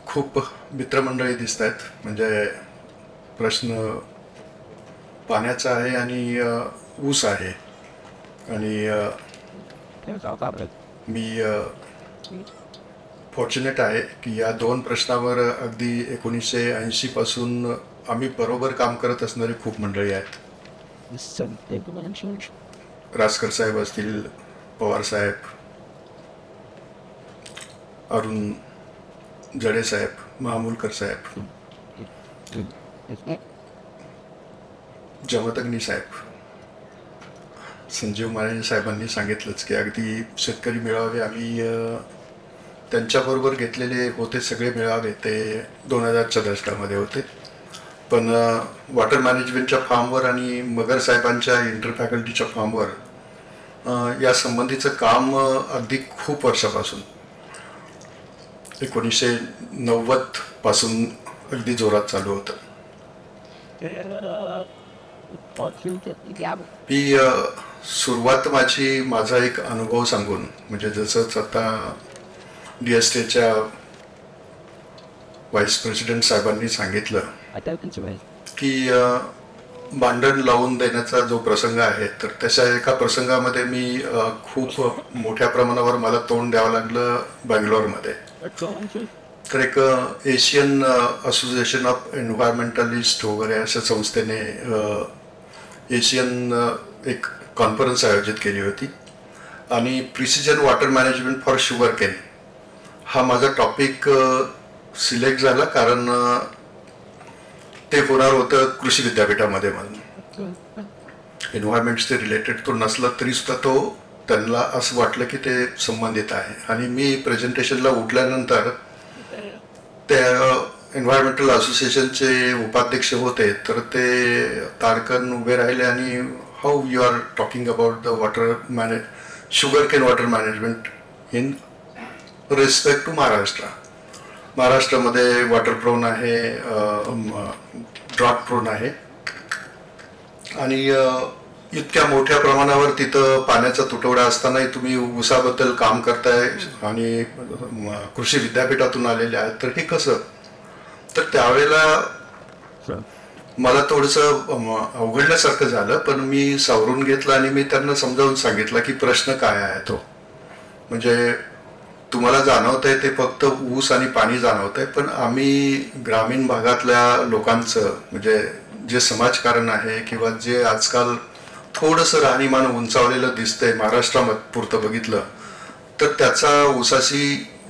खूप मित्रमंडळी दिसत आहेत. म्हणजे प्रश्न पाण्याचा आहे आणि ऊस आहे. आणि मी फॉर्च्युनेट आहे की या दोन प्रश्नावर अगदी 1980 पासून आम्ही बरोबर काम करत असणारी खूप मंडळी आहेत. रासकर साहेब असतील, पवार साहेब, अरुण जडे साहेब, महामूलकर साहेब, जमदग्नी साहेब, संजीव माने साहेबांनी सांगितलंच की अगदी शेतकरी मेळावे आम्ही त्यांच्याबरोबर घेतलेले होते. सगळे मेळावे ते 2000च्या दशकामध्ये होते. पण वॉटर मॅनेजमेंटच्या फॉर्मवर आणि मगर साहेबांच्या इंटर फॅकल्टीच्या फॉर्मवर या संबंधीचं काम अगदी खूप वर्षापासून 1990 पासून अगदी जोरात चालू होतं. मी सुरुवात माझा एक अनुभव सांगून, म्हणजे जसंच आता DSTच्या व्हाईस प्रेसिडेंट साहेबांनी सांगितलं की भांडण लावून देण्याचा जो प्रसंग आहे, तर तशा एका प्रसंगामध्ये मी खूप मोठ्या प्रमाणावर मला तोंड द्यावं लागलं बँगलोरमध्ये. तर एक एशियन असोसिएशन ऑफ एन्व्हायरमेंटलिस्ट वगैरे अशा संस्थेने एशियन एक कॉन्फरन्स आयोजित केली होती आणि precision water management for sugar cane हा माझा टॉपिक सिलेक्ट झाला. कारण ते होणार होतं कृषी विद्यापीठामध्ये. म्हणून एन्व्हायरमेंटचे रिलेटेड तो नसला तरी सुद्धा तो त्यांना असं वाटलं की ते संबंधित आहे. आणि मी प्रेझेंटेशनला उठल्यानंतर त्या एन्व्हायरमेंटल असोसिएशनचे उपाध्यक्ष होते, तर ते तारकन उभे राहिले आणि how you are talking about the sugar cane water management in respect to Maharashtra. महाराष्ट्रामध्ये वॉटर प्रोन आहे, ड्रॉट प्रोन आहे आणि इतक्या मोठ्या प्रमाणावर तिथं पाण्याचा तुटवडा असतानाही तुम्ही ऊसाबद्दल काम करताय आणि कृषी विद्यापीठातून आलेले आहेत, तर हे कसं? तर त्यावेळेला मला थोडंसं अवघडल्यासारखं झालं. पण मी सावरून घेतलं आणि मी त्यांना समजावून सांगितलं की प्रश्न काय आहे तो. म्हणजे तुम्हाला जाणवत आहे ते फक्त ऊस आणि पाणी जाणवत आहे, पण आम्ही ग्रामीण भागातल्या लोकांचं, म्हणजे जे समाजकारण आहे किंवा जे आजकाल थोडंसं राहणीमान उंचावलेलं दिसतंय महाराष्ट्रामध्ये पुरतं बघितलं, तर त्याचा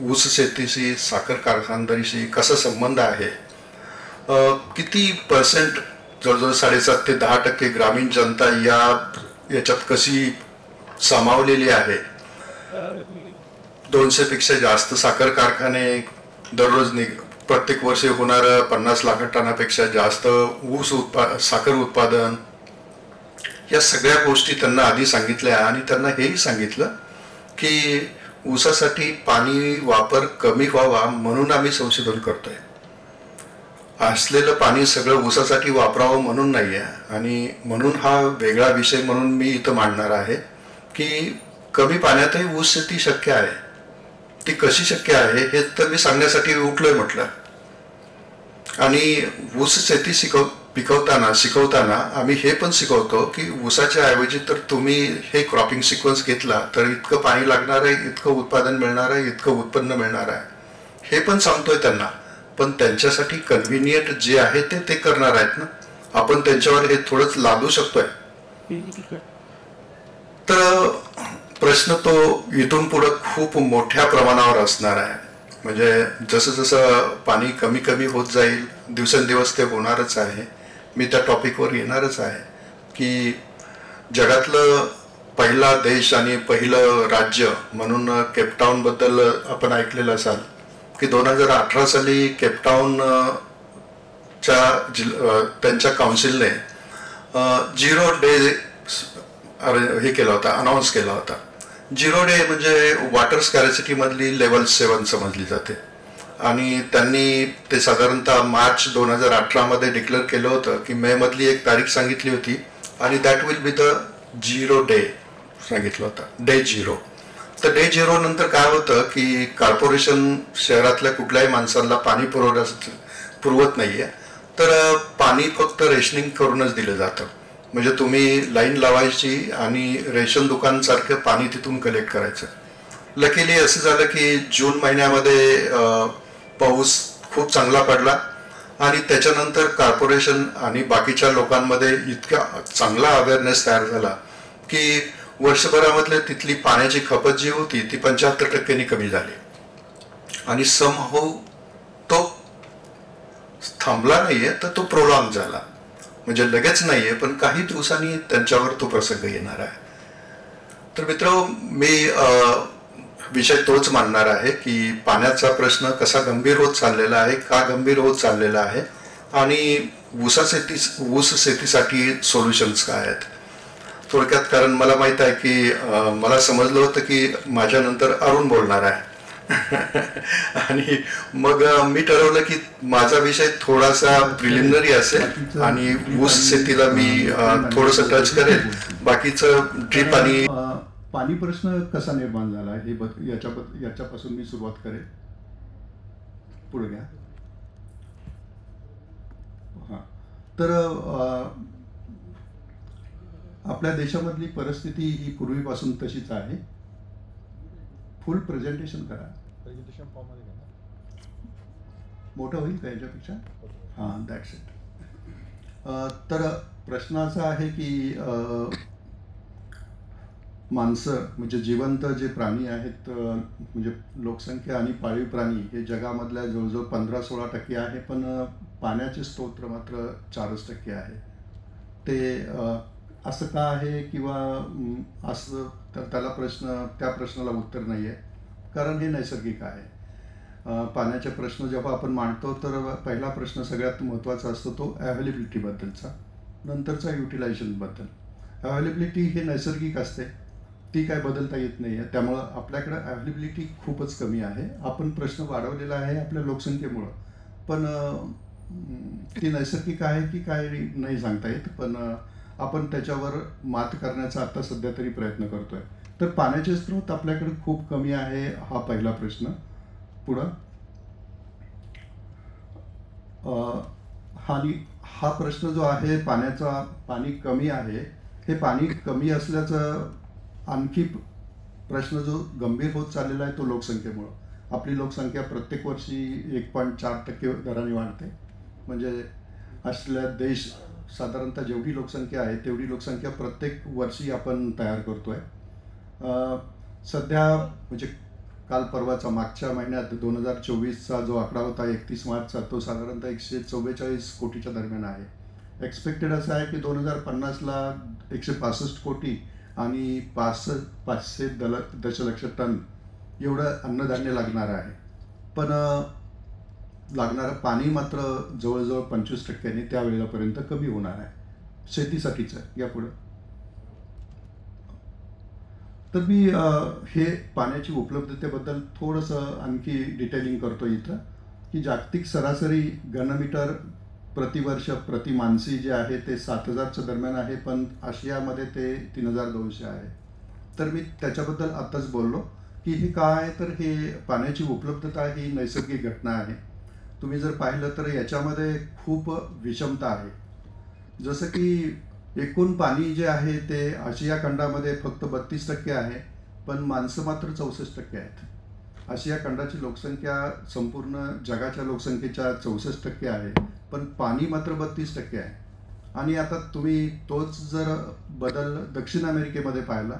ऊस शेतीशी, साखर कारखानदारीशी कसा संबंध आहे. किती पर्सेंट, जवळजवळ 7.5 ते 10% ग्रामीण जनता याच्यात कशी सामावलेली आहे. 200 पेक्षा जास्त साखर कारखाने दररोज प्रत्येक वर्षी होणारं 50 लाख टनापेक्षा जास्त साखर उत्पादन, या सगळ्या गोष्टी त्यांना आधी सांगितल्या. आणि त्यांना हेही सांगितलं की ऊसासाठी पाणी वापर कमी व्हावा म्हणून आम्ही संशोधन करतोय. असलेलं पाणी सगळं ऊसासाठी वापरावं म्हणून नाही आहे. आणि म्हणून हा वेगळा विषय म्हणून मी इथं मांडणार आहे की कमी पाण्यातही ऊस शेती शक्य आहे. ती कशी शक्य आहे हे तर मी सांगण्यासाठी उठलोय म्हटलं. आणि ऊस शेती शिकवताना आम्ही हे पण शिकवतो की ऊसाच्या ऐवजी तर तुम्ही हे क्रॉपिंग सिक्वेन्स घेतला तर इतकं पाणी लागणार आहे, इतकं उत्पादन मिळणार आहे, इतकं उत्पन्न मिळणार आहे, हे पण सांगतोय त्यांना. पण त्यांच्यासाठी कन्व्हिनियंट जे आहे ते करणार आहेत ना. आपण त्यांच्यावर हे थोडंच लादू शकतोय. तर प्रश्न तो इथून पुढं खूप मोठ्या प्रमाणावर असणार आहे. म्हणजे जसं जसं पाणी कमी कमी होत जाईल, दिवसेंदिवस ते होणारच आहे. मी त्या टॉपिकवर येणारच आहे की जगातलं पहिला देश आणि पहिलं राज्य म्हणून केपटाऊनबद्दल आपण ऐकलेलं असाल की 2018 साली त्यांच्या काउन्सिलने 0 डे हे केला होता, अनाऊन्स केला होता. 0 डे म्हणजे वॉटर स्कॅरेसिटी मधली लेवल 7 समजली जाते. आणि त्यांनी ते साधारणतः मार्च 2018 मध्ये डिक्लेअर केलं होतं की मे मधली एक तारीख सांगितली होती आणि that will be the 0 day सांगितलं होतं, डे 0. तर डे 0 नंतर काय होतं की कॉर्पोरेशन शहरातल्या कुठल्याही माणसाला पाणी पुरवत नाहीये. तर पाणी फक्त रेशनिंग करूनच दिलं जातं. म्हणजे तुम्ही लाईन लावायची आणि रेशन दुकानसारखं पाणी तिथून कलेक्ट करायचं. लकीली असं झालं की जून महिन्यामध्ये पाऊस खूप चांगला पडला आणि त्याच्यानंतर कॉर्पोरेशन आणि बाकीच्या लोकांमध्ये इतका चांगला अवेअरनेस तयार झाला की वर्षभरामधले तिथली पाण्याची खपत जी होती ती 75% कमी झाली. आणि समहाऊ तो थांबला नाहीये, तर तो प्रोलॉंग झाला. म्हणजे लगेच नाहीये, पण काही दिवसांनी त्यांच्यावर तो प्रसंग येणार आहे. तर मित्र, मी विषय तोच मांडणार आहे की पाण्याचा प्रश्न कसा गंभीर होत चाललेला आहे, का गंभीर होत चाललेला आहे आणि ऊस शेतीसाठी सोल्युशन्स काय आहेत थोडक्यात. कारण मला माहित आहे की मला समजलं होतं की माझ्यानंतर अरुण बोलणार आहे आणि मग मी ठरवलं की माझा विषय थोडासा प्रिलिमिनरी असेल आणि ऊस शेतीला मी थोडंसं टच करेल. बाकीचं ड्रीप आणि पाणी प्रश्न कसा निर्माण झाला हे याच्यापासून मी सुरुवात करेन. पुढे घ्या. हां, तर आपल्या देशामधली परिस्थिती ही पूर्वीपासून तशीच आहे. फुल प्रेझेंटेशन करा. प्रेझेंटेशन फॉर्ममध्ये घ्या. मोठं होईल का याच्यापेक्षा? हां, दॅट्स इट. तर प्रश्न असा आहे की माणसं म्हणजे जिवंत जे प्राणी आहेत, म्हणजे लोकसंख्या आणि पाळीव प्राणी हे जगामधल्या जवळजवळ 15-16% आहे, पण पाण्याचे स्तोत्र मात्र 4% आहे. ते असं का आहे किंवा असं, तर त्या प्रश्नाला उत्तर नाही आहे. कारण हे नैसर्गिक आहे. पाण्याचे प्रश्न जेव्हा आपण मांडतो तर पहिला प्रश्न सगळ्यात महत्त्वाचा असतो तो अवेलेबिलिटीबद्दलचा, नंतरचा युटिलायझेशनबद्दल. अवेलेबिलिटी हे नैसर्गिक असते, ती काय बदलता येत नाही आहे. त्यामुळं आपल्याकडं अवेलेबिलिटी खूपच कमी आहे. आपण प्रश्न वाढवलेला आहे आपल्या लोकसंख्येमुळं, पण ती नैसर्गिक आहे की काय नाही सांगता येत. पण आपण त्याच्यावर मात करण्याचा आता सध्या तरी प्रयत्न करतोय. तर पाण्याचे स्रोत आपल्याकडे खूप कमी आहे, हा पहिला प्रश्न. पुढं हा प्रश्न जो आहे पाण्याचा, पाणी कमी आहे, हे पाणी कमी असल्याचं आणखी प्रश्न जो गंभीर होत चाललेला आहे तो लोकसंख्येमुळं. आपली लोकसंख्या प्रत्येक वर्षी 1.4% दराने वाढते. म्हणजे ऑस्ट्रेलिया देश साधारणतः जेवढी लोकसंख्या आहे तेवढी लोकसंख्या प्रत्येक वर्षी आपण तयार करतोय. सध्या म्हणजे काल परवाचा मागच्या महिन्यात 2024चा जो आकडा होता 31 मार्चचा, तो साधारणतः 144 कोटीच्या दरम्यान आहे. एक्सपेक्टेड असं आहे की 2050ला 165 कोटी आणि 500 दशलक्ष टन एवढं अन्नधान्य लागणार आहे. पण लागणारं पाणी मात्र जवळजवळ 25%नी त्यावेळेपर्यंत कमी होणार आहे शेतीसाठीचं. यापुढं तर मी हे पाण्याची उपलब्धतेबद्दल थोडंसं आणखी डिटेलिंग करतो इथं, की जागतिक सरासरी घनमीटर प्रतिवर्ष प्रति माणसी जे आहे ते 7,000च्या दरम्यान आहे, पण आशियामध्ये ते 3,200 आहे. तर मी त्याच्याबद्दल आत्ताच बोललो की हे काय आहे. तर हे पाण्याची उपलब्धता ही नैसर्गिक घटना आहे. तुम्ही जर पाहिलं तर याच्यामध्ये खूप विषमता आहे. जसं की एकूण पाणी जे आहे ते आशिया खंडामध्ये फक्त 32% आहे, पण माणसं मात्र 64% आहेत. आशिया खंडाची लोकसंख्या संपूर्ण जगाच्या लोकसंख्येच्या 64% आहे, पण पाणी मात्र 32% आहे. आणि आता तुम्ही तोच जर बदल दक्षिण अमेरिकेमध्ये पाहिला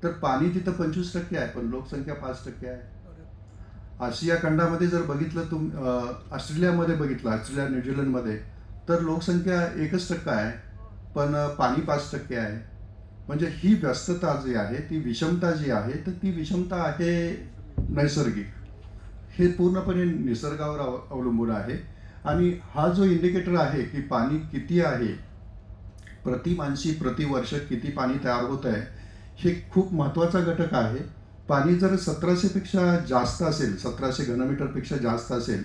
तर पाणी तिथं 25% आहे, पण लोकसंख्या 5% आहे. आशिया खंडामध्ये जर बघितलं ऑस्ट्रेलियामध्ये बघितलं, ऑस्ट्रेलिया न्यूझीलंडमध्ये, तर लोकसंख्या 1% आहे, पण पाणी 5% आहे. म्हणजे ही व्यस्तता जी आहे, ती विषमता जी आहे, तर ती विषमता आहे नैसर्गिक. हे पूर्णपणे निसर्गावर अवलंबून आहे. आणि हा जो इंडिकेटर आहे की पाणी किती आहे, प्रति माणशी प्रतिवर्ष किती पाणी तयार होत आहे, हे खूप महत्त्वाचा घटक आहे. पाणी जर 1700पेक्षा जास्त असेल, 1700 घनमीटरपेक्षा जास्त असेल,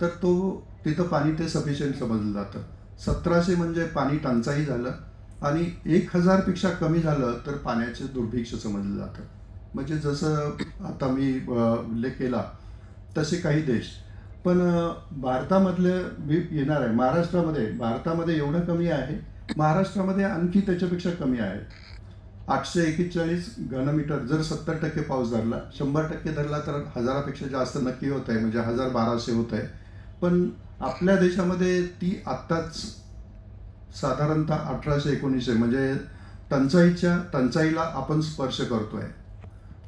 तर तिथं पाणी ते सफिशियंट समजलं जातं. 1700 म्हणजे पाणी टंचाई झालं, आणि 1000पेक्षा कमी झालं तर पाण्याचे दुर्भिक्ष समजलं जातं. म्हणजे जसं आता मी उल्लेख केला तसे काही देश. पण भारतामधले मी येणार आहे भारतामध्ये एवढं कमी आहे, महाराष्ट्रामध्ये आणखी त्याच्यापेक्षा कमी आहे. 841 घनमीटर जर 70% पाऊस धरला, 100% धरला तर 1000पेक्षा जास्त नक्की होत आहे, म्हणजे 1200 होत आहे. पण आपल्या देशामध्ये ती आत्ताच साधारणतः 1819 आहे. म्हणजे टंचाईला आपण स्पर्श करतोय.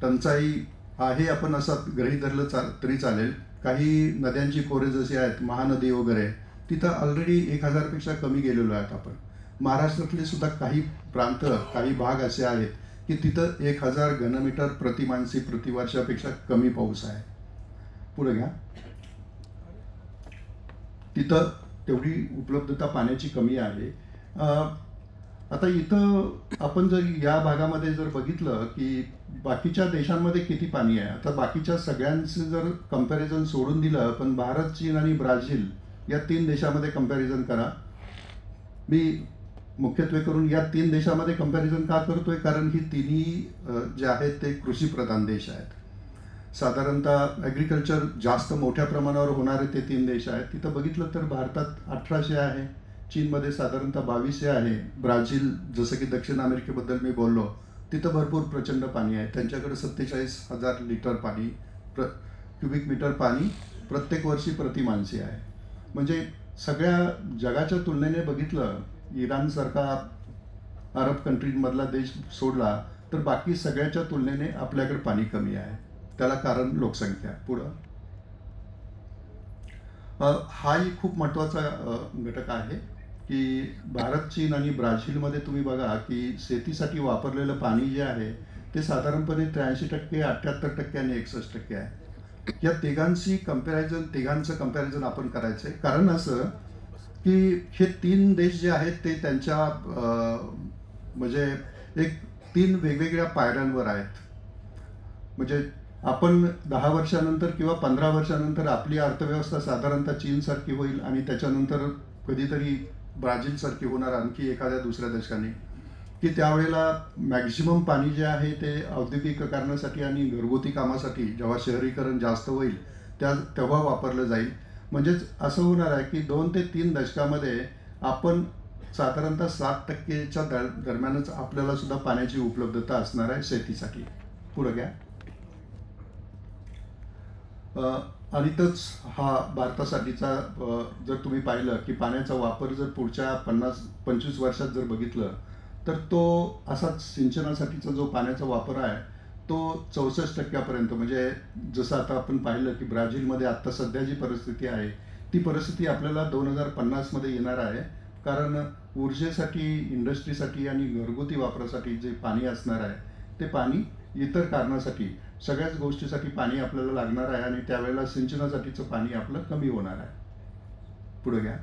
टंचाई आहे आपण असं गृहीत धरलं तरी चालेल. काही नद्यांची खोरे जशी आहेत, महानदी वगैरे, तिथं ऑलरेडी 1000पेक्षा कमी गेलेलो आहेत आपण. महाराष्ट्रातले सुद्धा काही प्रांत, काही भाग असे आहेत की तिथं 1000 घनमीटर प्रतिमानसी प्रतिवर्षापेक्षा कमी पाऊस आहे. पुढे घ्या. तिथं तेवढी उपलब्धता पाण्याची कमी आहे. आता इथं आपण जर या भागामध्ये जर बघितलं की बाकीच्या देशांमध्ये किती पाणी आहे, आता बाकीच्या सगळ्यांचं जर कंपॅरिझन सोडून दिलं, पण भारत, चीन आणि ब्राझील या 3 देशामध्ये कंपॅरिझन करा. मी मुख्यत्वे करून या 3 देशामध्ये कंपॅरिझन का करतोय, कारण ही तिन्ही जे आहेत ते कृषीप्रधान देश आहेत. साधारणतः ॲग्रिकल्चर जास्त मोठ्या प्रमाणावर होणारे ते 3 देश आहेत. तिथं बघितलं तर भारतात 1800 आहे, चीनमध्ये साधारणतः 2200 आहे, ब्राझील जसं की दक्षिण अमेरिकेबद्दल मी बोललो तिथं भरपूर प्रचंड पाणी आहे. त्यांच्याकडे 47,000 लिटर पाणी क्युबिक मीटर पाणी प्रत्येक वर्षी प्रतिमानसी आहे. म्हणजे सगळ्या जगाच्या तुलनेने बघितलं, इराणसारखा अरब कंट्रीजमधला देश सोडला तर बाकी सगळ्याच्या तुलनेने आपल्याकडे पाणी कमी आहे. त्याला कारण लोकसंख्या. पुढं हाही खूप महत्त्वाचा घटक आहे की भारत, चीन आणि ब्राझीलमध्ये तुम्ही बघा की शेतीसाठी वापरलेलं पाणी जे आहे ते साधारणपणे 83%, 78% आणि 61% आहे. या तिघांचं कंपॅरिझन आपण करायचं आहे. कारण असं की हे 3 देश जे आहेत ते त्यांच्या म्हणजे एक 3 वेगवेगळ्या पायऱ्यांवर आहेत. म्हणजे आपण 10 वर्षानंतर किंवा 15 वर्षानंतर आपली अर्थव्यवस्था साधारणतः चीनसारखी होईल आणि त्याच्यानंतर कधीतरी ब्राझीलसारखी होणार आणखी एखाद्या दुसऱ्या देशाने, की त्यावेळेला मॅक्झिमम पाणी जे आहे ते औद्योगिकीकरणासाठी आणि घरगुती कामासाठी जेव्हा शहरीकरण जास्त होईल तेव्हा वापरलं जाईल. म्हणजेच असं होणार आहे की 2 ते 3 दशकामध्ये आपण साधारणतः 7%च्या दरम्यानच आपल्याला सुद्धा पाण्याची उपलब्धता असणार आहे शेतीसाठी. पुढे घ्या. आणि तोच हा भारतासाठीचा जर तुम्ही पाहिलं की पाण्याचा वापर जर पुढच्या 50-25 वर्षात जर बघितलं तर तो असाच सिंचनासाठीचा जो पाण्याचा वापर आहे तो 64%पर्यंत, म्हणजे जसं आता आपण पाहिलं की ब्राझीलमध्ये आत्ता सध्या जी परिस्थिती आहे ती परिस्थिती आपल्याला 2050मध्ये येणार आहे. कारण ऊर्जेसाठी, इंडस्ट्रीसाठी आणि घरगुती वापरासाठी जे पाणी असणार आहे ते पाणी इतर कारणासाठी, सगळ्याच गोष्टीसाठी पाणी आपल्याला लागणार आहे आणि त्यावेळेला सिंचनासाठीचं पाणी आपलं कमी होणार आहे. पुढे घ्या.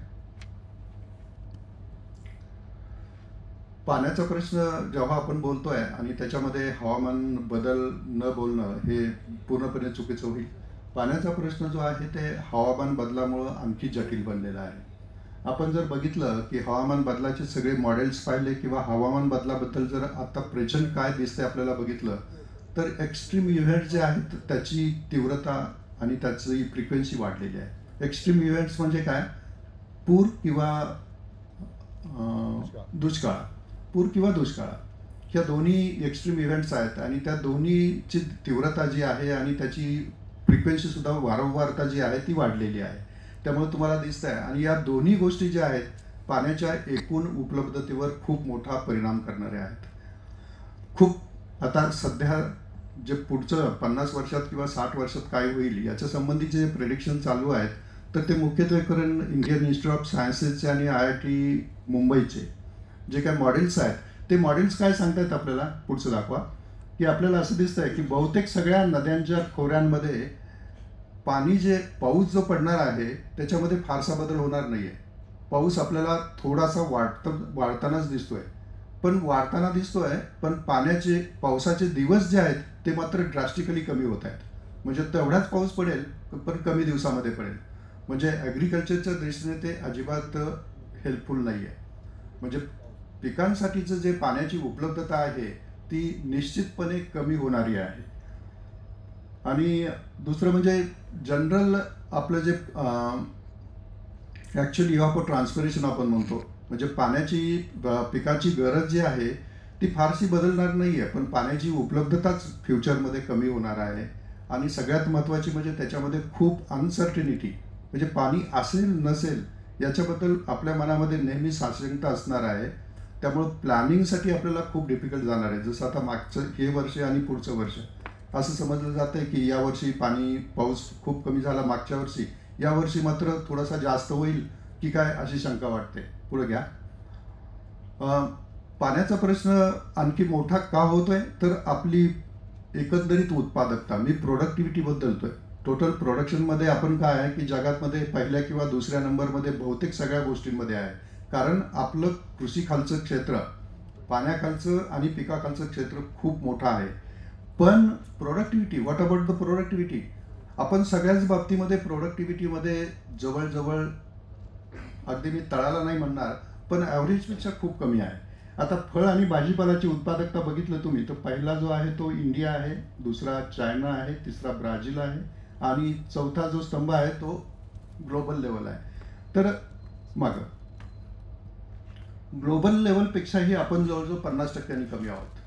पाण्याचा प्रश्न जेव्हा आपण बोलतोय आणि त्याच्यामध्ये हवामान बदल न बोलणं हे पूर्णपणे चुकीचं होईल. पाण्याचा प्रश्न जो आहे ते हवामान बदलामुळं आणखी जटिल बनलेला आहे. आपण जर बघितलं की हवामान बदलाचे सगळे मॉडेल्स पाहिले किंवा हवामान बदलाबद्दल जर आता प्रेझेंट काय दिसते आपल्याला बघितलं तर एक्स्ट्रीम इव्हेंट जे आहेत त्याची तीव्रता आणि त्याची फ्रिक्वेन्सी वाढलेली आहे. एक्स्ट्रीम इव्हेंट्स म्हणजे काय? पूर किंवा दुष्काळ ह्या दोन्ही एक्स्ट्रीम इव्हेंट्स आहेत आणि त्या दोन्हीची तीव्रता जी आहे आणि त्याची फ्रिक्वेन्सी सुद्धा, वारंवारता जी आहे ती वाढलेली आहे. त्यामुळे तुम्हाला दिसत आहे आणि या दोन्ही गोष्टी ज्या आहेत पाण्याच्या एकूण उपलब्धतेवर खूप मोठा परिणाम करणाऱ्या आहेत. खूप आता सध्या जे पुढचं 50 वर्षात किंवा 60 वर्षात काय होईल याच्या संबंधीचे जे प्रेडिक्शन चालू आहेत तर ते मुख्यत्वे करून इंडियन इन्स्टिट्यूट ऑफ सायन्सेसचे आणि IIT मुंबईचे जे काय मॉडेल्स आहेत ते मॉडेल्स काय सांगतायत आपल्याला, पुढचं दाखवा, की आपल्याला असं दिसतंय की बहुतेक सगळ्या नद्यांच्या खोऱ्यांमध्ये पाणी जे पाऊस जो पडणार आहे त्याच्यामध्ये फारसा बदल होणार नाही आहे. पाऊस आपल्याला थोडासा वाढतानाच दिसतोय, पण पावसाचे दिवस जे आहेत ते मात्र ड्रास्टिकली कमी होत आहेत. म्हणजे तेवढाच पाऊस पडेल पण कमी दिवसामध्ये पडेल. म्हणजे ॲग्रिकल्चरच्या दृष्टीने ते अजिबात हेल्पफुल नाही आहे. म्हणजे पिकांसाठीचं जे पाण्याची उपलब्धता आहे ती निश्चितपणे कमी होणारी आहे. आणि दुसरं म्हणजे जनरल आपलं जे ॲक्च्युअली इव्हापोट्रान्सपिरेशन आपण म्हणतो, म्हणजे पाण्याची पिकाची गरज जी आहे ती फारशी बदलणार नाही आहे, पण पाण्याची उपलब्धताच फ्युचरमध्ये कमी होणार आहे. आणि सगळ्यात महत्त्वाची म्हणजे त्याच्यामध्ये खूप अनसर्टिनिटी, म्हणजे पाणी असेल नसेल याच्याबद्दल आपल्या मनामध्ये नेहमी साशंकता असणार आहे. त्यामुळं प्लॅनिंगसाठी आपल्याला खूप डिफिकल्ट जाणार आहे. जसं आता मागचं हे वर्ष आणि पुढचं वर्ष असं समजलं जातं आहे की यावर्षी पाऊस खूप कमी झाला मागच्या वर्षी, यावर्षी मात्र थोडासा जास्त होईल की काय अशी शंका वाटते. पुढे घ्या. पाण्याचा प्रश्न आणखी मोठा का होतोय तर आपली एकंदरीत उत्पादकता, मी प्रोडक्टिव्हिटी बदलतोय. टोटल प्रोडक्शनमध्ये आपण काय आहे की जगातमध्ये पहिल्या किंवा दुसऱ्या नंबरमध्ये बहुतेक सगळ्या गोष्टींमध्ये आहे. कारण आपलं कृषीखालचं क्षेत्र, पाण्याखालचं आणि पिकाखालचं क्षेत्र खूप मोठं आहे. पण productivity, what about the productivity, आपण सगळ्याच बाबतीमध्ये प्रोडक्टिव्हिटीमध्ये जवळजवळ, अगदी मी तळाला नाही म्हणणार, पण ॲव्हरेजपेक्षा खूप कमी आहे. आता फळ आणि भाजीपालाची उत्पादकता बघितलं तुम्ही तर पहिला जो आहे तो इंडिया आहे, दुसरा चायना आहे, तिसरा ब्राझील आहे आणि चौथा जो स्तंभ आहे तो ग्लोबल लेवल आहे. तर मागं ग्लोबल लेवलपेक्षाही आपण जवळजवळ 50% कमी आहोत.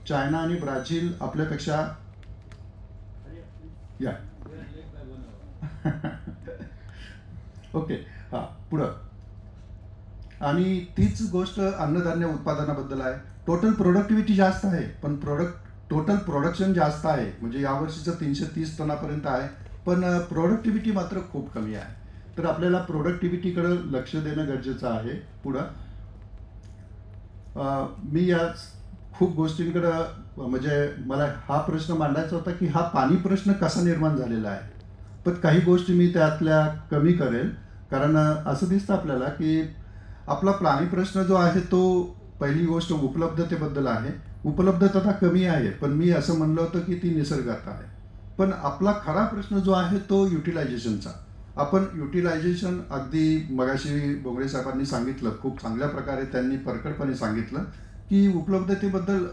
चायना आणि ब्राझील आपल्यापेक्षा या ओके, हां पुढं. आणि तीच गोष्ट अन्नधान्य उत्पादनाबद्दल आहे. टोटल प्रोडक्टिव्हिटी जास्त आहे, पण टोटल प्रोडक्शन जास्त आहे, म्हणजे यावर्षीचं 330 टनापर्यंत आहे, पण प्रोडक्टिव्हिटी मात्र खूप कमी आहे. तर आपल्याला प्रोडक्टिव्हिटीकडं लक्ष देणं गरजेचं आहे. पुढं मी या खूप गोष्टींकडं, म्हणजे मला हा प्रश्न मांडायचा होता की हा पाणी प्रश्न कसा निर्माण झालेला आहे, पण काही गोष्टी मी त्यातल्या कमी करेल. कारण असं दिसतं आपल्याला की आपला पाणी प्रश्न जो आहे तो, पहिली गोष्ट उपलब्धतेबद्दल आहे. उपलब्धता कमी आहे, पण मी असं म्हणलं होतं की ती निसर्गात आहे. पण आपला खरा प्रश्न जो आहे तो युटिलायझेशनचा. आपण युटिलायझेशन, अगदी मगाशी बोगळे साहेबांनी सांगितलं, खूप चांगल्या प्रकारे त्यांनी परखडपणे सांगितलं की उपलब्धतेबद्दल,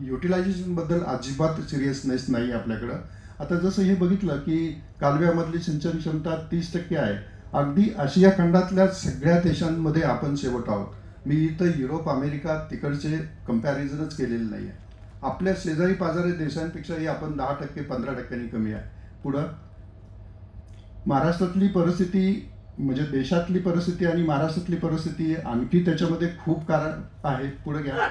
युटिलायझेशनबद्दल अजिबात सिरियसनेस नाही आपल्याकडं. आता जसं हे बघितलं की कालव्यामधली सिंचन क्षमता 30% आहे. अगदी आशिया खंडातल्या सगळ्या देशांमध्ये आपण शेवट आहोत. मी इथं युरोप, अमेरिका तिकडचे कम्पॅरिझनच केलेलं नाही आहे. आपल्या शेजारी पाजारी देशांपेक्षाही आपण 10%, 15% कमी आहे. पुढं महाराष्ट्रातली परिस्थिती, म्हणजे देशातली परिस्थिती आणि महाराष्ट्रातली परिस्थिती आणखी त्याच्यामध्ये खूप कारण आहे. पुढे घ्या,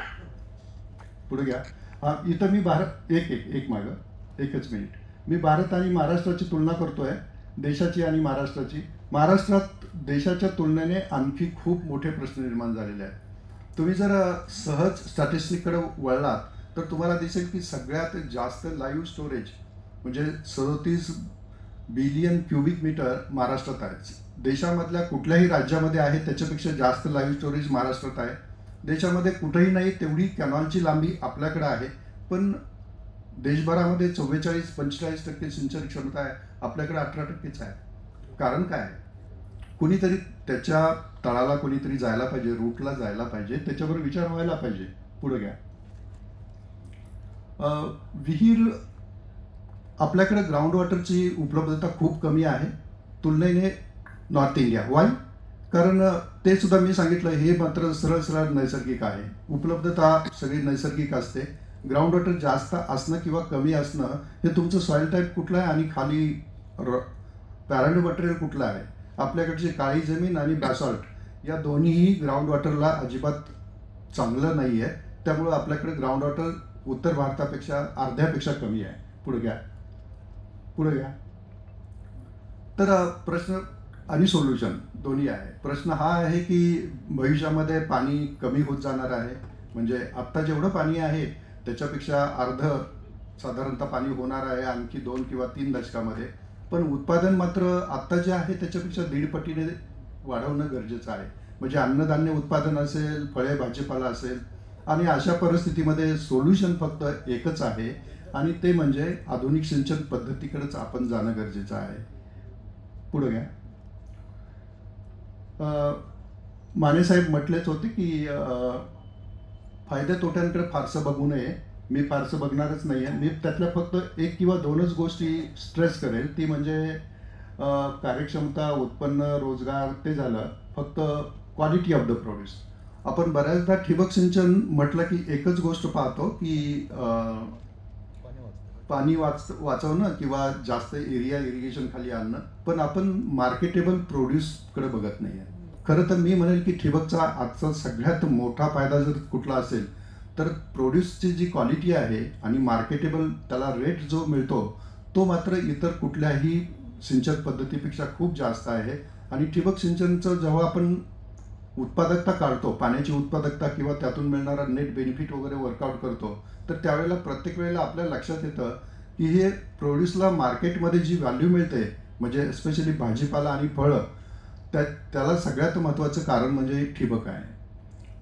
पुढे घ्या. हां, इथं मी भारत, एक मागं एकच मिनिट, मी भारत आणि महाराष्ट्राची तुलना करतोय, देशाची आणि महाराष्ट्राची. महाराष्ट्रात देशाच्या तुलनेने आणखी खूप मोठे प्रश्न निर्माण झालेले आहेत. तुम्ही जर सहज स्टॅटिस्टिककडे वळलात तर तुम्हाला दिसेल की सगळ्यात जास्त लाईव्ह स्टोरेज, म्हणजे 37 बिलियन क्युबिक मीटर महाराष्ट्रात आहे. देशामधल्या कुठल्याही राज्यामध्ये आहे त्याच्यापेक्षा जास्त लाईव्ह स्टोरेज महाराष्ट्रात आहे. देशामध्ये कुठेही नाही तेवढी कॅनॉलची लांबी आपल्याकडे आहे, पण देशभरामध्ये 44-45% सिंचन क्षमता आहे, आपल्याकडे 18%च आहे. कारण काय आहे? कुणीतरी त्याच्या तळाला कोणीतरी जायला पाहिजे, रूटला जायला पाहिजे, त्याच्यावर विचार व्हायला पाहिजे. पुढे घ्या. विहीर, आपल्याकडे ग्राउंड वॉटरची उपलब्धता खूप कमी आहे तुलनेने नॉर्थ इंडिया. वाय? कारण ते सुद्धा मी सांगितलं, हे मात्र सरळ सरळ नैसर्गिक आहे. उपलब्धता सगळी नैसर्गिक असते. ग्राउंड वॉटर जास्त असणं किंवा कमी असणं हे तुमचं सॉईल टाईप कुठलं आहे आणि खाली पॅराइड मटेरियल कुठलं आहे. आपल्याकडची काळी जमीन आणि बॅसॉल्ट या दोन्हीही ग्राउंड वॉटरला अजिबात चांगलं नाही आहे. त्यामुळं आपल्याकडे ग्राउंड वॉटर उत्तर भारतापेक्षा अर्ध्यापेक्षा कमी आहे. पुढे घ्या, पुढे घ्या. तर प्रश्न आणि सोल्युशन दोन्ही आहे. प्रश्न हा आहे की भविष्यामध्ये पाणी कमी होत जाणार आहे, म्हणजे आत्ता जेवढं पाणी आहे त्याच्यापेक्षा अर्ध साधारणतः पाणी होणार आहे आणखी 2 किंवा 3 दशकामध्ये. पण उत्पादन मात्र आत्ता जे आहे त्याच्यापेक्षा 1.5 पटीने वाढवणं गरजेचं आहे. म्हणजे अन्नधान्य उत्पादन असेल, फळे भाजीपाला असेल. आणि अशा परिस्थितीमध्ये सोल्युशन फक्त एकच आहे आणि ते म्हणजे आधुनिक सिंचन पद्धतीकडेच आपण जाणं गरजेचं आहे. पुढे घ्या. माने साहेब म्हटलेच होते की फायदे तोट्यांकडे फारसं बघू नये. मी फारसं बघणारच नाही आहे. मी त्यातल्या फक्त एक किंवा दोनच गोष्टी स्ट्रेस करेल, ती म्हणजे कार्यक्षमता, उत्पन्न, रोजगार ते झालं. फक्त क्वालिटी ऑफ द प्रोड्यूस. आपण बऱ्याचदा ठिबक सिंचन म्हटलं की एकच गोष्ट पाहतो की पाणी वाचवणं किंवा जास्त एरिया इरिगेशन खाली आणणं, पण आपण मार्केटेबल प्रोड्यूसकडे बघत नाही आहे. खरं तर मी म्हणेल की ठिबकचा आजचा सगळ्यात मोठा फायदा जर कुठला असेल तर प्रोड्यूसची जी क्वालिटी आहे आणि मार्केटेबल त्याला रेट जो मिळतो तो मात्र इतर कुठल्याही सिंचन पद्धतीपेक्षा खूप जास्त आहे. आणि ठिबक सिंचनचं जेव्हा आपण उत्पादकता काढतो, पाण्याची उत्पादकता किंवा त्यातून मिळणारा नेट बेनिफिट वगैरे वर्कआउट करतो, तर त्यावेळेला प्रत्येक वेळेला आपल्या लक्षात येतं की हे प्रोड्यूसला मार्केटमध्ये जी व्हॅल्यू मिळते, म्हणजे स्पेशली भाजीपाला आणि फळं, त्याला सगळ्यात महत्त्वाचं कारण म्हणजे ठिबक आहे.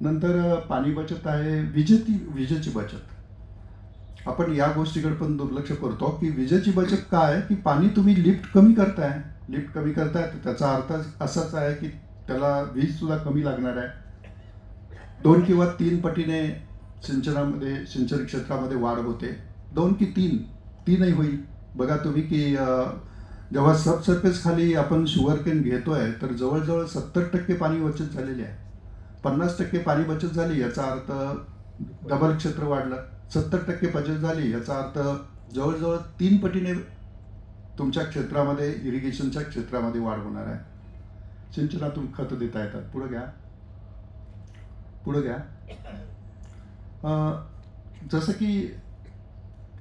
नंतर पाणी बचत आहे, विजेची बचत. आपण या गोष्टीकडे पण दुर्लक्ष करतो की विजेची बचत काय आहे की पाणी तुम्ही लिफ्ट कमी करताय तर त्याचा अर्थ असाच आहे की त्याला वीज सुद्धा कमी लागणार आहे. 2 किंवा 3 पटीने सिंचन क्षेत्रामध्ये वाढ होते. 2 की 3 होईल. बघा तुम्ही की जेव्हा सबसर्फेस खाली आपण शुगरकेन घेतोय तर जवळजवळ 70% पाणी बचत झालेली आहे. 50% पाणी बचत झाली याचा अर्थ डबल क्षेत्र वाढलं. 70% बचत झाली याचा अर्थ जवळजवळ 3 पटीने तुमच्या क्षेत्रामध्ये, इरिगेशनच्या क्षेत्रामध्ये वाढ होणार आहे. सिंचनातून खत देता येतात. पुढं घ्या. जसं की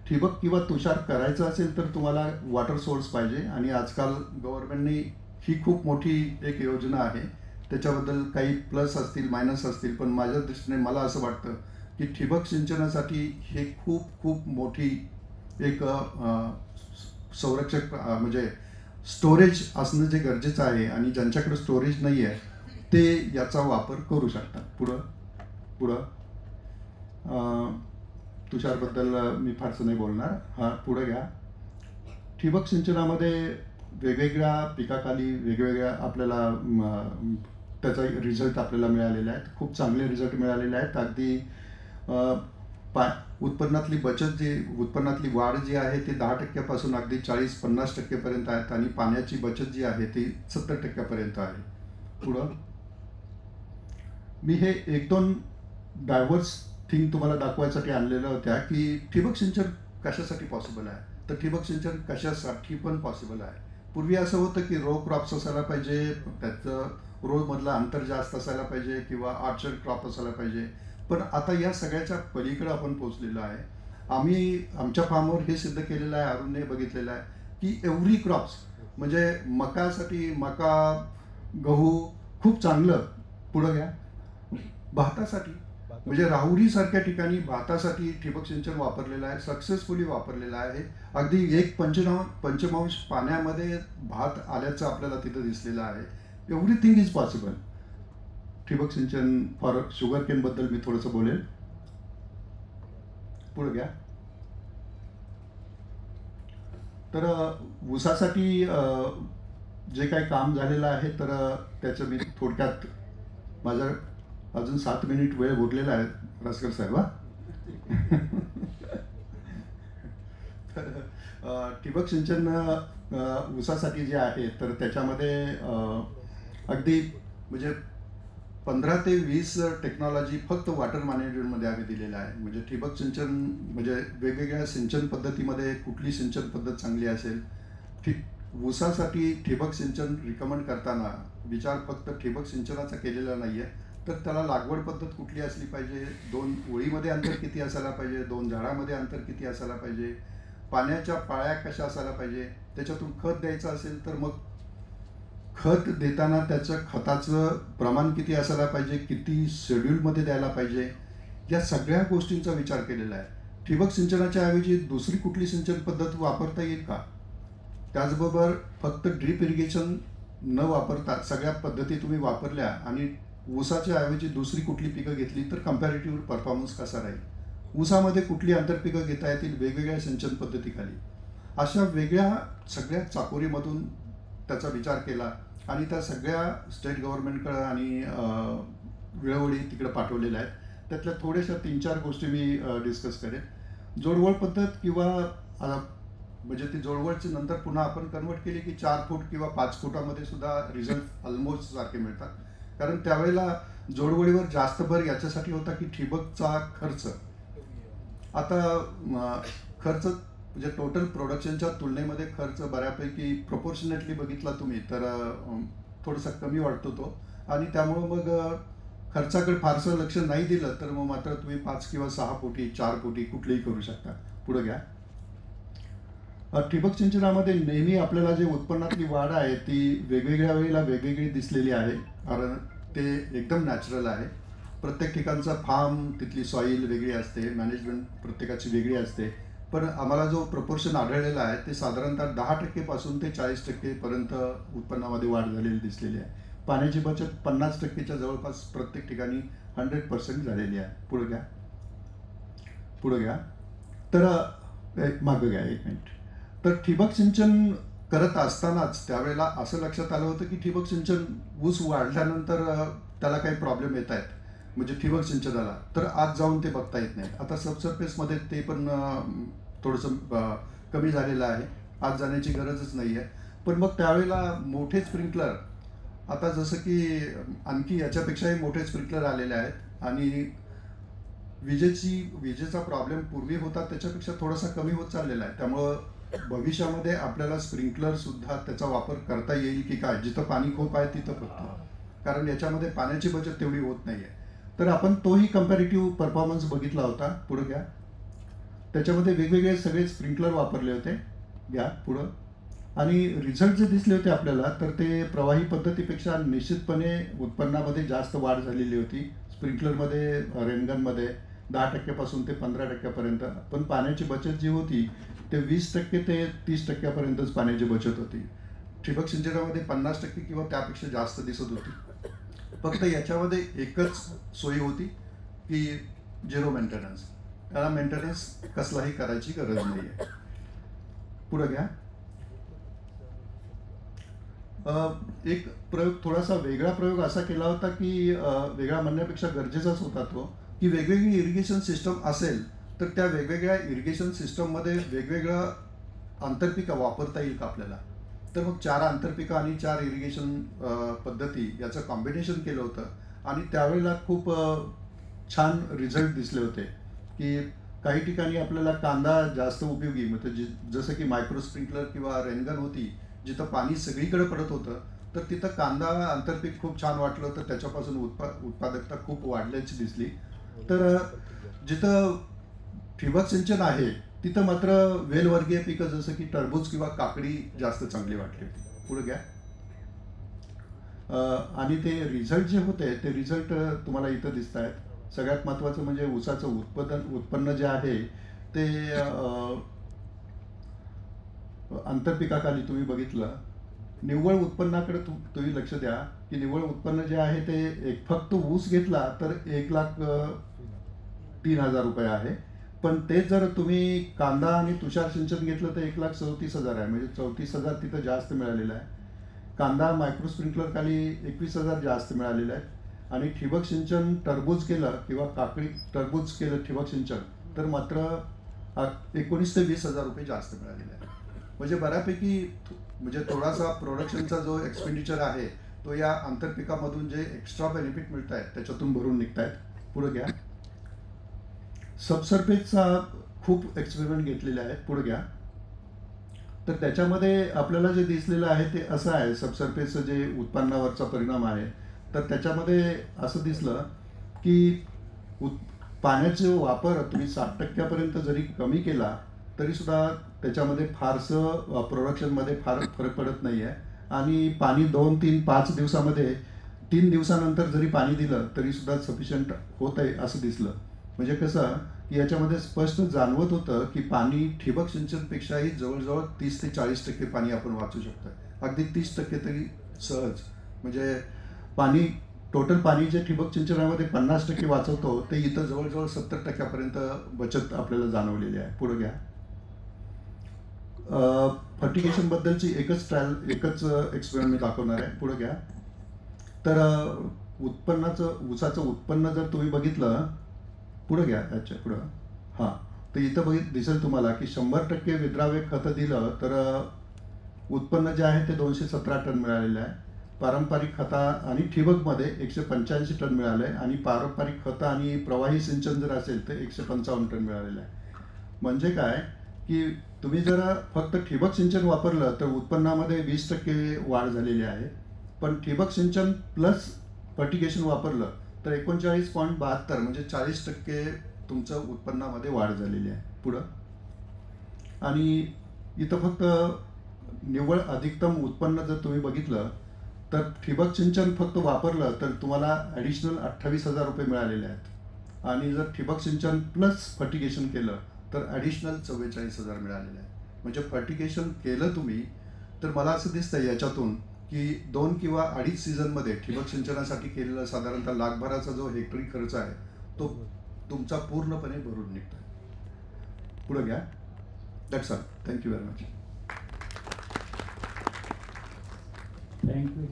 ठिबक किंवा तुषार करायचं असेल तर तुम्हाला वॉटर सोर्स पाहिजे, आणि आजकाल गव्हर्नमेंटनी ही खूप मोठी एक योजना आहे. त्याच्याबद्दल काही प्लस असतील, मायनस असतील, पण माझ्या दृष्टीने मला असं वाटतं की ठिबक सिंचनासाठी हे खूप खूप मोठी एक संरक्षक म्हणजे स्टोरेज असणं जे गरजेचं आहे, आणि ज्यांच्याकडे स्टोरेज नाही आहे ते याचा वापर करू शकतात. पुढं तुषारबद्दल मी फारसं नाही बोलणार. पुढं घ्या. ठिबक सिंचनामध्ये वेगवेगळ्या पिकाखाली वेगवेगळ्या आपल्याला त्याचा रिझल्ट आपल्याला मिळालेला आहे. खूप चांगले रिझल्ट मिळालेले आहेत. अगदी उत्पन्नातली वाढ जी आहे ती 10% अगदी 40-50% पर्यंत आहेत, आणि पाण्याची बचत जी आहे ती 70% पर्यंत आहे. पुढं मी हे 1-2 डायव्हर्स थिंग तुम्हाला दाखवायसाठी आणलेल्या होत्या की ठिबक सिंचन कशासाठी पॉसिबल आहे. तर ठिबक सिंचन कशासाठी पण पॉसिबल आहे. पूर्वी असं होतं की रो क्रॉप्स असायला पाहिजे, त्याचं रोमधलं अंतर जास्त असायला पाहिजे, किंवा ऑर्चर्ड क्रॉप असायला पाहिजे. पण आता या सगळ्याच्या पलीकडे आपण पोहोचलेलो आहे. आम्ही आमच्या फार्मवर हे सिद्ध केलेलं आहे, अरुणने बघितलेलं आहे की एव्हरी क्रॉप्स, म्हणजे मका, गहू खूप चांगलं. पुढं घ्या. भातासाठी, म्हणजे राहुरीसारख्या ठिकाणी भातासाठी ठिबक सिंचन वापरलेलं आहे, सक्सेसफुली वापरलेलं आहे. अगदी 1 पंचमांश पाण्यामध्ये भात आल्याचं आपल्याला तिथं दिसलेलं आहे. Everything is possible. ठिबक सिंचन फॉर शुगरकेन बद्दल मी थोडंसं बोलेल. पुढे घ्या. तर ऊसासाठी जे काही काम झालेलं आहे तर त्याचं मी थोडक्यात, माझा अजून 7 मिनिट वेळ उरलेला आहे रसकर साहेब. तर ठिबक सिंचन ऊसासाठी जे आहे तर त्याच्यामध्ये अगदी म्हणजे 15 ते 20 टेक्नॉलॉजी फक्त वॉटर मॅनेजमेंटमध्ये आम्ही दिलेलं आहे. म्हणजे ठिबक सिंचन म्हणजे वेगवेगळ्या सिंचन पद्धतीमध्ये कुठली सिंचन पद्धत चांगली असेल. ऊसासाठी ठिबक सिंचन रिकमेंड करताना विचार फक्त ठिबक सिंचनाचा केलेला नाही आहे, तर त्याला लागवड पद्धत कुठली असली पाहिजे, 2 ओळीमध्ये अंतर किती असायला पाहिजे, 2 झाडामध्ये अंतर किती असायला पाहिजे, पाण्याच्या पाळ्या कशा असायला पाहिजे, त्याच्यातून खत द्यायचं असेल तर मग खत देताना त्याचं खताचं प्रमाण किती असायला पाहिजे, किती शेड्यूलमध्ये द्यायला पाहिजे, या सगळ्या गोष्टींचा विचार केलेला आहे. ठिबक सिंचनाच्या ऐवजी दुसरी कुठली सिंचन पद्धत वापरता येईल का. त्याचबरोबर फक्त ड्रीप इरिगेशन न वापरता सगळ्या पद्धती तुम्ही वापरल्या आणि ऊसाच्या ऐवजी दुसरी कुठली पिकं घेतली तर कम्पॅरेटिव्ह परफॉर्मन्स कसा राहील. ऊसामध्ये कुठली आंतरपिकं घेता येतील वेगवेगळ्या सिंचन पद्धतीखाली. अशा वेगळ्या सगळ्या चाकोरीमधून त्याचा विचार केला आणि त्या सगळ्या स्टेट गव्हर्नमेंटकडं आणि वेळोवेळी तिकडे पाठवलेल्या आहेत. त्यातल्या थोड्याशा 3-4 गोष्टी मी डिस्कस करेन. जोडवळ पद्धत किंवा म्हणजे ती जोडवळची नंतर पुन्हा आपण कन्वर्ट केली की 4 फूट किंवा 5 फुटामध्ये सुद्धा रिझल्ट ऑलमोस्ट सारखे मिळतात. कारण त्यावेळेला जोडवळीवर जास्त भर याच्यासाठी होता की ठिबकचा खर्च. आता खर्च म्हणजे टोटल प्रोडक्शनच्या तुलनेमध्ये खर्च बऱ्यापैकी प्रोपोर्शनेटली बघितला तुम्ही तर थोडासा कमी वाटतो तो. आणि त्यामुळं मग खर्चाकडे फारसं लक्ष नाही दिलं तर मग मात्र तुम्ही 5 किंवा 6 फुटी 4 फुटी कुठलेही करू शकता. पुढे घ्या. ठिबक सिंचनामध्ये नेहमी आपल्याला जे उत्पन्नातली वाढ आहे ती वेगवेगळ्या वेळेला वेगवेगळी दिसलेली आहे, कारण ते एकदम नॅचरल आहे. प्रत्येक ठिकाणचा फार्म, तिथली सॉईल वेगळी असते, मॅनेजमेंट प्रत्येकाची वेगळी असते. पण आम्हाला जो प्रपोर्शन आढळलेला आहे ते साधारणतः 10% पासून ते 40% पर्यंत उत्पन्नामध्ये वाढ झालेली दिसलेली आहे. पाण्याची बचत 50%च्या जवळपास प्रत्येक ठिकाणी 100% झालेली आहे. पुढे घ्या. पुढे घ्या. तर मागं घ्या 1 मिनिट. तर ठिबक सिंचन करत असतानाच त्यावेळेला असं लक्षात आलं होतं की ठिबक सिंचन ऊस वाढल्यानंतर त्याला काही प्रॉब्लेम येत आहेत म्हणजे ठिबक सिंचनाला, तर आज जाऊन ते बघता येत नाहीत. आता सबसर्फेसमध्ये ते पण थोडंसं कमी झालेलं आहे, आज जाण्याची गरजच नाही आहे. पण मग त्यावेळेला मोठे स्प्रिंकलर, आता जसं की आणखी याच्यापेक्षाही मोठे स्प्रिंकलर आलेले आहेत आणि विजेचा प्रॉब्लेम पूर्वी होता त्याच्यापेक्षा थोडासा कमी होत चाललेला आहे. त्यामुळं भविष्यामध्ये आपल्याला स्प्रिंकलर सुद्धा त्याचा वापर करता येईल की काय, जिथं पाणी खूप आहे तिथं फक्त, कारण याच्यामध्ये पाण्याची बचत तेवढी होत नाही आहे. तर आपण तोही कम्पॅरेटिव्ह परफॉर्मन्स बघितला होता. पुढं घ्या. त्याच्यामध्ये वेगवेगळे सगळे स्प्रिंकलर वापरले होते. घ्या पुढं. आणि रिझल्ट जे दिसले होते आपल्याला तर ते प्रवाही पद्धतीपेक्षा निश्चितपणे उत्पन्नामध्ये जास्त वाढ झालेली होती. स्प्रिंकलरमध्ये, रेनगनमध्ये 10% पासून ते 15% पर्यंत. पण पाण्याची बचत जी होती ते 20% ते 30% पर्यंतच पाण्याची बचत होती. ठिबक सिंचनामध्ये 50% किंवा त्यापेक्षा जास्त दिसत होती. फक्त याच्यामध्ये एकच सोयी होती की झिरो मेंटेनन्स. त्याला मेंटेनन्स कसलाही करायची गरज नाही आहे. पुढे घ्या. एक प्रयोग, थोडासा वेगळा प्रयोग असा केला होता की वेगळा म्हणण्यापेक्षा गरजेचाच होता तो, की वेगवेगळी इरिगेशन सिस्टम असेल तर त्या वेगवेगळ्या इरिगेशन सिस्टममध्ये वेगवेगळं आंतरपिका वापरता येईल का आपल्याला. तर मग 4 आंतरपिका आणि 4 इरिगेशन पद्धती याचं कॉम्बिनेशन केलं होतं आणि त्यावेळेला खूप छान रिझल्ट दिसले होते. की काही ठिकाणी आपल्याला कांदा जास्त उपयोगी, म्हणजे जसं की मायक्रो स्प्रिंकलर किंवा रेनगन होती, जिथं पाणी सगळीकडे पडत होतं तर तिथं कांदा आंतरपीक खूप छान वाटलं, तर त्याच्यापासून उत्पादकता खूप वाढल्याची दिसली. तर जिथं ठिबक सिंचन आहे तिथं मात्र वेलवर्गीय पिकं जसं की टरबूज किंवा काकडी जास्त चांगली वाटली. पुढे घ्या. आणि ते रिझल्ट जे होते ते रिझल्ट तुम्हाला इथं दिसत आहेत. सगळ्यात महत्त्वाचं म्हणजे ऊसाचं उत्पन्न जे आहे ते आंतरपिकाखाली तुम्ही बघितलं. निव्वळ उत्पन्नाकडे तुम्ही लक्ष द्या की निव्वळ उत्पन्न जे आहे ते फक्त ऊस घेतला तर 1,03,000 रुपये आहे. पण तेच जर तुम्ही कांदा आणि तुषार सिंचन घेतलं तर 1,34,000 आहे, म्हणजे 34,000 तिथं जास्त मिळालेलं आहे. कांदा मायक्रो स्प्रिंकलर खाली 21,000 जास्त मिळालेलं आहे. आणि ठिबक सिंचन टरबूज केलं किंवा काकडी टरबूज केलं ठिबक सिंचन तर मात्र 19,000 ते 20,000 रुपये जास्त मिळालेले आहे. म्हणजे बऱ्यापैकी म्हणजे थोडासा प्रोडक्शनचा जो एक्सपेंडिचर आहे तो या आंतरपिकामधून जे एक्स्ट्रा बेनिफिट मिळत आहेत त्याच्यातून भरून निघत आहेत. पुढे घ्या. सबसर्फेसचा खूप एक्सपेरिमेंट घेतलेले आहेत. पुढे घ्या. तर त्याच्यामध्ये आपल्याला जे दिसलेलं आहे ते असं आहे, सबसर्फेसचं जे उत्पन्नावरचा परिणाम आहे तर त्याच्यामध्ये असं दिसलं की पाण्याचा वापर तुम्ही 60% जरी कमी केला तरीसुद्धा त्याच्यामध्ये फारसं प्रोडक्शनमध्ये फार फरक पडत नाही आहे. आणि पाणी 2, 3, 5 दिवसामध्ये 3 दिवसानंतर जरी पाणी दिलं तरीसुद्धा सफिशियंट होत आहे असं दिसलं. म्हणजे कसं की याच्यामध्ये स्पष्ट जाणवत होतं की पाणी ठिबक सिंचनपेक्षाही जवळजवळ 30 ते 40% पाणी आपण वाचू शकतो. अगदी 30% तरी सहज. म्हणजे पाणी, टोटल पाणी जे ठिबक सिंचनामध्ये 50% वाचवतो ते इथं जवळजवळ 70% बचत आपल्याला जाणवलेली आहे. पुढे घ्या. फर्टिगेशन बद्दलची एकच एक्सपेरिमेंट मी दाखवणार आहे. पुढे घ्या. तर ऊसाचं उत्पन्न जर तुम्ही बघितलं, पुढे घ्या. अच्छा पुढं. हां, तर इथं दिसेल तुम्हाला की 100% विद्राव्य खतं दिलं तर उत्पन्न जे आहे ते 217 टन मिळालेलं आहे. पारंपरिक खता आणि ठिबकमध्ये 185 टन मिळालं आहे आणि पारंपरिक खतं आणि प्रवाही सिंचन जर असेल तर 155 टन मिळालेलं आहे. म्हणजे काय की तुम्ही जर फक्त ठिबक सिंचन वापरलं तर उत्पन्नामध्ये 20% वाढ झालेली आहे. पण ठिबक सिंचन प्लस फर्टिगेशन वापरलं तर 39.72 म्हणजे 40% तुमचं उत्पन्नामध्ये वाढ झालेली आहे. पुढं आणि इथं फक्त निव्वळ अधिकतम उत्पन्न जर तुम्ही बघितलं तर ठिबक सिंचन फक्त वापरलं तर तुम्हाला ॲडिशनल 28,000 रुपये मिळालेले आहेत आणि जर ठिबक सिंचन प्लस फर्टिगेशन केलं तर ॲडिशनल 44,000 मिळालेले आहेत. म्हणजे फर्टिगेशन केलं तुम्ही तर मला असं दिसतं याच्यातून की 2 किंवा 2.5 सीझनमध्ये ठिबक सिंचनासाठी केलेला साधारणतः लाखभराचा जो हेक्टरी खर्च आहे तो तुमचा पूर्णपणे भरून निघतो. पुढे घ्या. That's all. Thank you very much. Thank you.